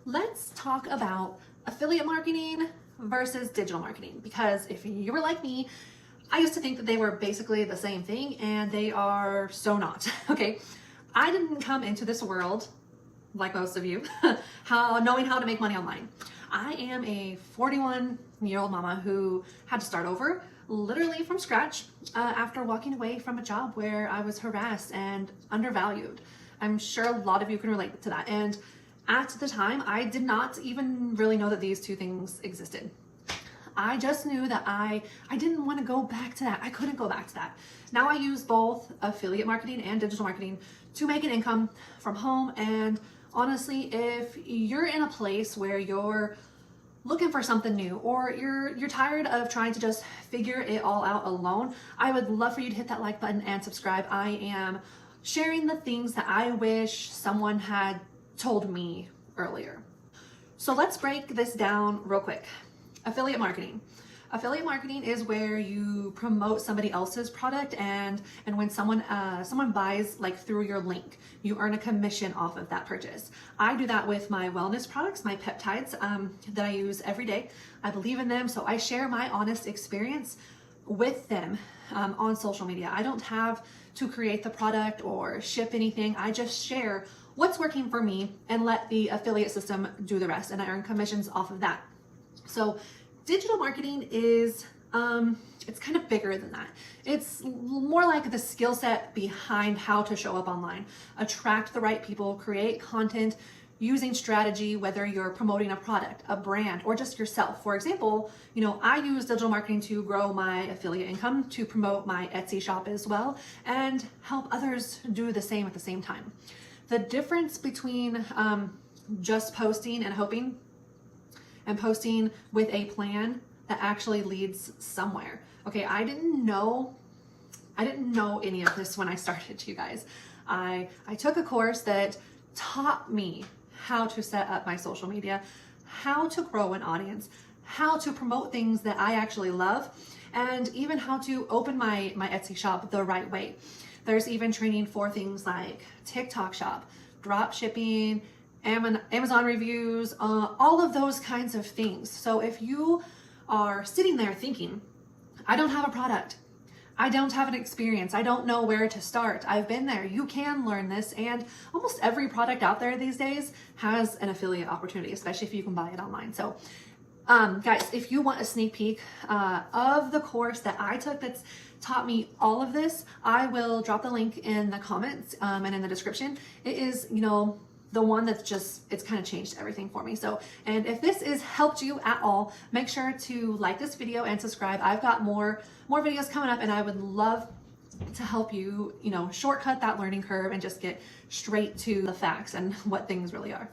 Let's talk about affiliate marketing versus digital marketing, because if you were like me, I used to think that they were basically the same thing, and they are so not. Okay, I didn't come into this world like most of you knowing how to make money online. I am a 41-year-old mama who had to start over literally from scratch after walking away from a job where I was harassed and undervalued. I'm sure a lot of you can relate to that. And at the time, I did not even really know that these two things existed. I just knew that I didn't want to go back to that. I couldn't go back to that. Now I use both affiliate marketing and digital marketing to make an income from home. And honestly, if you're in a place where you're looking for something new, or you're tired of trying to just figure it all out alone, I would love for you to hit that like button and subscribe. I am sharing the things that I wish someone had told me earlier. So let's break this down real quick. Affiliate marketing. Affiliate marketing is where you promote somebody else's product, and when someone buys like through your link, you earn a commission off of that purchase. I do that with my wellness products, my peptides that I use every day. I believe in them, so I share my honest experience with them on social media. I don't have to create the product or ship anything. I just share what's working for me and let the affiliate system do the rest, and I earn commissions off of that. So digital marketing is, it's kind of bigger than that. It's more like the skill set behind how to show up online, attract the right people, create content using strategy, whether you're promoting a product, a brand, or just yourself. For example, I use digital marketing to grow my affiliate income, to promote my Etsy shop as well, and help others do the same at the same time. The difference between just posting and hoping, and posting with a plan that actually leads somewhere. Okay, I didn't know any of this when I started, you guys. I took a course that taught me how to set up my social media, how to grow an audience, how to promote things that I actually love, and even how to open my Etsy shop the right way. There's even training for things like TikTok shop, drop shipping, Amazon reviews, all of those kinds of things. So if you are sitting there thinking, I don't have a product, I don't have an experience, I don't know where to start, I've been there, you can learn this. And almost every product out there these days has an affiliate opportunity, especially if you can buy it online. So guys, if you want a sneak peek of the course that I took that's taught me all of this, I will drop the link in the comments and in the description. It is, the one that's it's kind of changed everything for me. So, and if this has helped you at all, make sure to like this video and subscribe. I've got more videos coming up, and I would love to help you, shortcut that learning curve and just get straight to the facts and what things really are.